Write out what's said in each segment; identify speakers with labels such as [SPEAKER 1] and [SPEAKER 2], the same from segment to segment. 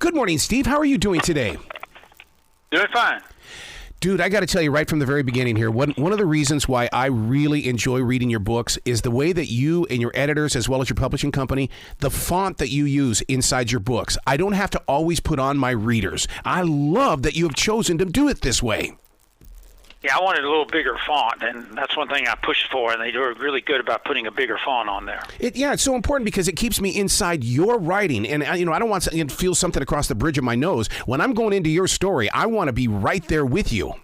[SPEAKER 1] Good morning, Steve. How are you doing today?
[SPEAKER 2] Doing fine.
[SPEAKER 1] Dude, I got to tell you right from the very beginning here, one of the reasons why I really enjoy reading your books is the way that you and your editors, as well as your publishing company, the font that you use inside your books. I don't have to always put on my readers. I love that you have chosen to do it this way.
[SPEAKER 2] Yeah, I wanted a little bigger font, and that's one thing I pushed for, and they were really good about putting a bigger font on there.
[SPEAKER 1] It's so important because it keeps me inside your writing, and I don't want to feel something across the bridge of my nose. When I'm going into your story, I want to be right there with you.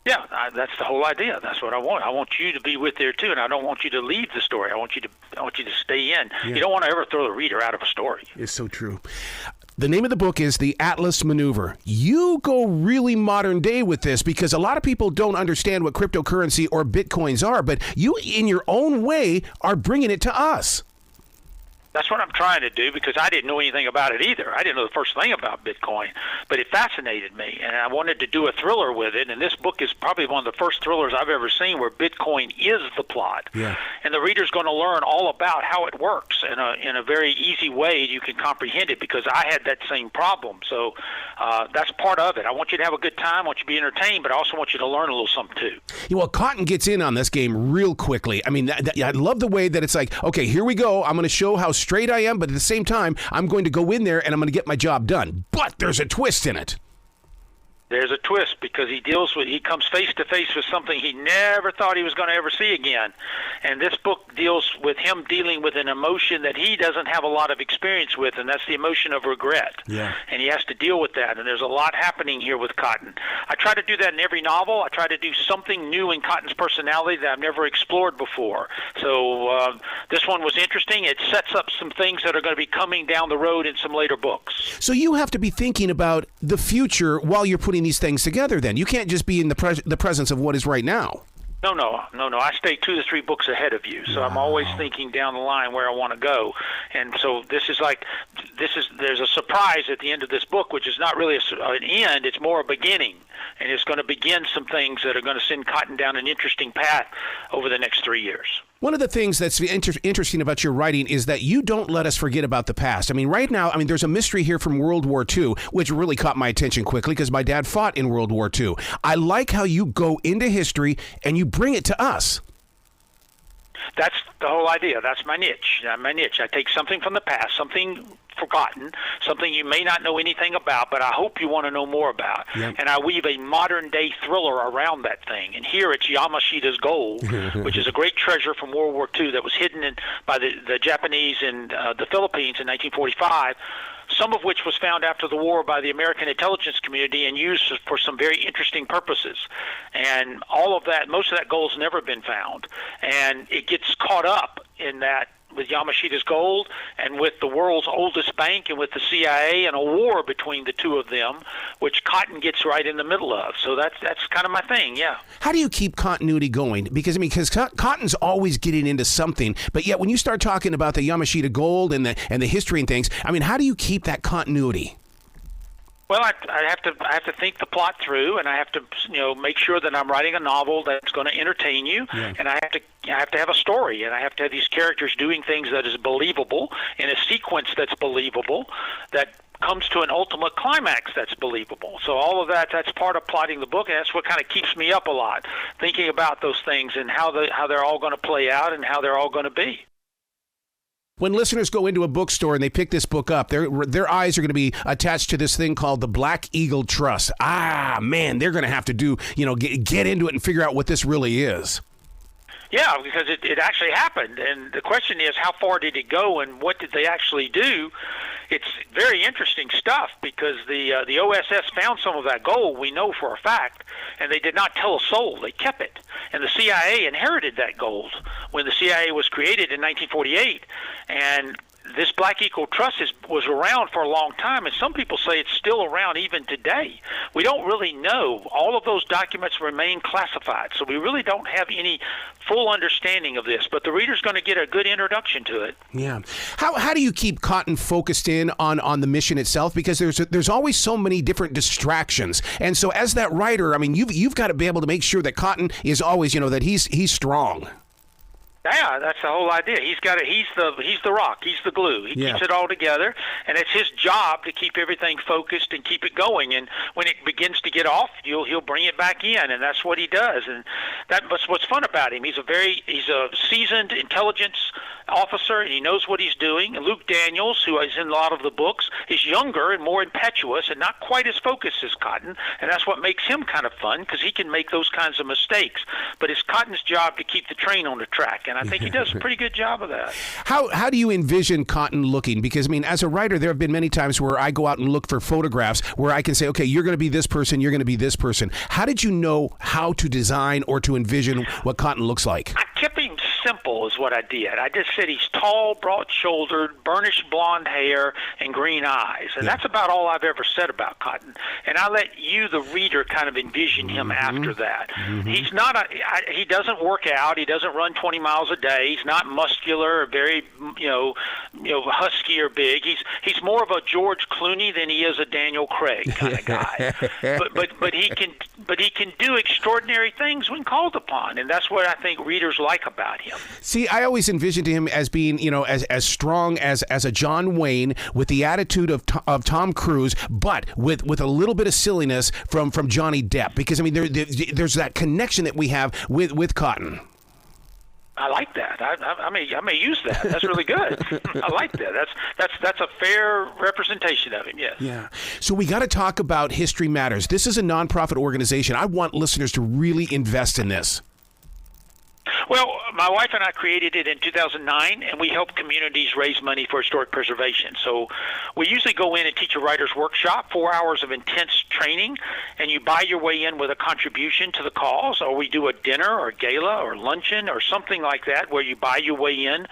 [SPEAKER 2] Yeah, that's the whole idea. That's what I want. I want you to be with there too, and I don't want you to leave the story. I want you to stay in. Yeah. You don't want to ever throw the reader out of a story.
[SPEAKER 1] It's so true. The name of the book is The Atlas Maneuver. You go really modern day with this because a lot of people don't understand what cryptocurrency or bitcoins are, but you, in your own way, are bringing it to us.
[SPEAKER 2] That's what I'm trying to do because I didn't know anything about it either. I didn't know the first thing about Bitcoin, but it fascinated me, and I wanted to do a thriller with it, and this book is probably one of the first thrillers I've ever seen where Bitcoin is the plot.
[SPEAKER 1] Yeah.
[SPEAKER 2] And the reader's going to learn all about how it works in a very easy way you can comprehend it because I had that same problem. So that's part of it. I want you to have a good time, I want you to be entertained, but I also want you to learn a little something too.
[SPEAKER 1] Yeah, well, Cotton gets in on this game real quickly. I mean, I love the way that it's like, okay, here we go. I'm going to show how straight I am, but at the same time, I'm going to go in there and I'm going to get my job done. But there's a twist in it.
[SPEAKER 2] There's a twist because he comes face to face with something he never thought he was going to ever see again. And this book deals with him dealing with an emotion that he doesn't have a lot of experience with, and that's the emotion of regret.
[SPEAKER 1] Yeah. And
[SPEAKER 2] he has to deal with that, and there's a lot happening here with Cotton. I try to do that in every novel. I try to do something new in Cotton's personality that I've never explored before. So this one was interesting. It sets up some things that are going to be coming down the road in some later books.
[SPEAKER 1] So you have to be thinking about the future while you're putting these things together then. You can't just be in the presence of what is right now.
[SPEAKER 2] No. I stay 2 to 3 books ahead of you, so wow. I'm always thinking down the line where I want to go. And so there's a surprise at the end of this book, which is not really an end, it's more a beginning. And it's going to begin some things that are going to send Cotton down an interesting path over the next 3 years.
[SPEAKER 1] One of the things that's interesting about your writing is that you don't let us forget about the past. I mean, right now, there's a mystery here from World War II, which really caught my attention quickly because my dad fought in World War II. I like how you go into history and you bring it to us.
[SPEAKER 2] That's the whole idea. That's my niche. I take something from the past, something forgotten, something you may not know anything about, but I hope you want to know more about. Yep. And I weave a modern-day thriller around that thing. And here it's Yamashita's gold, which is a great treasure from World War II that was hidden by the Japanese in the Philippines in 1945, some of which was found after the war by the American intelligence community and used for some very interesting purposes. And all of that, most of that gold's never been found. And it gets caught up in that with Yamashita's gold and with the world's oldest bank and with the CIA and a war between the two of them, which Cotton gets right in the middle of. So that's kind of my thing, yeah.
[SPEAKER 1] How do you keep continuity going? Because Cotton's always getting into something, but yet when you start talking about the Yamashita gold and the history and things, how do you keep that continuity?
[SPEAKER 2] Well, I have to think the plot through, and I have to make sure that I'm writing a novel that's going to entertain you, yeah. And I have to have a story, and I have to have these characters doing things that is believable in a sequence that's believable, that comes to an ultimate climax that's believable. So all of that's part of plotting the book, and that's what kind of keeps me up a lot, thinking about those things and how they're all going to play out and how they're all going to be.
[SPEAKER 1] When listeners go into a bookstore and they pick this book up, their eyes are going to be attached to this thing called the Black Eagle Trust. Man, they're going to have to get into it and figure out what this really is.
[SPEAKER 2] Yeah, because it actually happened, and the question is, how far did it go, and what did they actually do? It's very interesting stuff because the OSS found some of that gold, we know for a fact, and they did not tell a soul. They kept it, and the CIA inherited that gold when the CIA was created in 1948, and this Black Eagle Trust was around for a long time, and some people say it's still around even today. We don't really know. All of those documents remain classified, so we really don't have any full understanding of this, but the reader's going to get a good introduction to it.
[SPEAKER 1] Yeah. How do you keep Cotton focused in on the mission itself? Because there's always so many different distractions, and so as that writer, you've got to be able to make sure that Cotton is always, that he's strong.
[SPEAKER 2] Yeah, that's the whole idea. He's the rock. He's the glue. He keeps it all together, and it's his job to keep everything focused and keep it going. And when it begins to get off, he'll bring it back in, and that's what he does. And that's what's fun about him. He's a seasoned intelligence officer, and he knows what he's doing. And Luke Daniels, who is in a lot of the books, is younger and more impetuous and not quite as focused as Cotton, and that's what makes him kind of fun because he can make those kinds of mistakes. But it's Cotton's job to keep the train on the track. And I think he does a pretty good job of that.
[SPEAKER 1] How do you envision Cotton looking? Because, I mean, as a writer, there have been many times where I go out and look for photographs where I can say, okay, you're going to be this person, you're going to be this person. How did you know how to design or to envision what Cotton looks like?
[SPEAKER 2] I kept him simple is what I did. I just said he's tall, broad-shouldered, burnished blonde hair, and green eyes. And that's about all I've ever said about Cotton. And I let you, the reader, kind of envision him after that. He's not he doesn't work out. He doesn't run 20 miles a day. He's not muscular or very, husky or big. He's more of a George Clooney than he is a Daniel Craig kind of guy. but he can do extraordinary things when called upon, and that's what I think readers like about him.
[SPEAKER 1] See, I always envisioned him as being, as strong as a John Wayne with the attitude of Tom Cruise, but with a little bit of silliness from Johnny Depp. Because I mean, there's that connection that we have with Cotton.
[SPEAKER 2] I like that. I may use that. That's really good. I like that. That's a fair representation of him. Yes.
[SPEAKER 1] Yeah. So we got to talk about History Matters. This is a nonprofit organization. I want listeners to really invest in this.
[SPEAKER 2] Well, my wife and I created it in 2009, and we help communities raise money for historic preservation. So we usually go in and teach a writer's workshop, 4 hours of intense training, and you buy your way in with a contribution to the cause, or we do a dinner or gala or luncheon or something like that where you buy your way in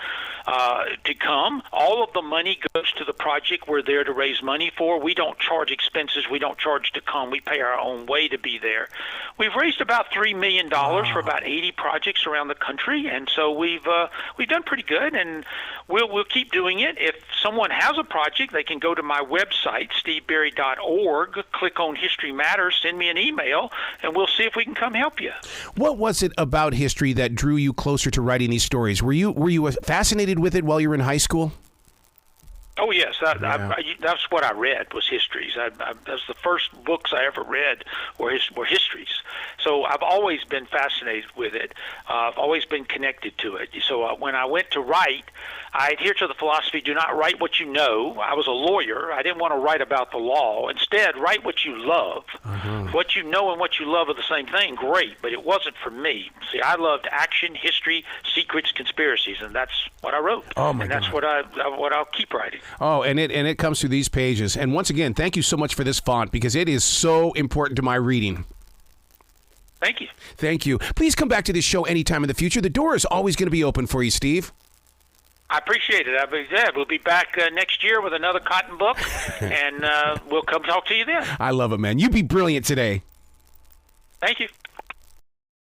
[SPEAKER 2] to come. All of the money goes to the project we're there to raise money for. We don't charge expenses. We don't charge to come. We pay our own way to be there. We've raised about $3 million for about 80 projects around the country, and so we've done pretty good, and we'll keep doing it. If someone has a project, they can go to my website, steveberry.org, click on History Matters, send me an email, and we'll see if we can come help you.
[SPEAKER 1] What was it about history that drew you closer to writing these stories? Were you fascinated with it while you were in high school?
[SPEAKER 2] Oh, yes. That's what I read, was histories. That's the first books I ever read were histories. So I've always been fascinated with it. I've always been connected to it. So when I went to write, I adhere to the philosophy, do not write what you know. I was a lawyer. I didn't want to write about the law. Instead, write what you love. What you know and what you love are the same thing. Great, but it wasn't for me. See, I loved action, history, secrets, conspiracies, and that's what I wrote.
[SPEAKER 1] Oh, my God.
[SPEAKER 2] And that's what I'll keep writing.
[SPEAKER 1] Oh, and it comes through these pages. And once again, thank you so much for this font because it is so important to my reading.
[SPEAKER 2] Thank you.
[SPEAKER 1] Thank you. Please come back to this show anytime in the future. The door is always going to be open for you, Steve.
[SPEAKER 2] I appreciate it. We'll be back next year with another Cotton book, and we'll come talk to you then.
[SPEAKER 1] I love it, man. You be brilliant today.
[SPEAKER 2] Thank you.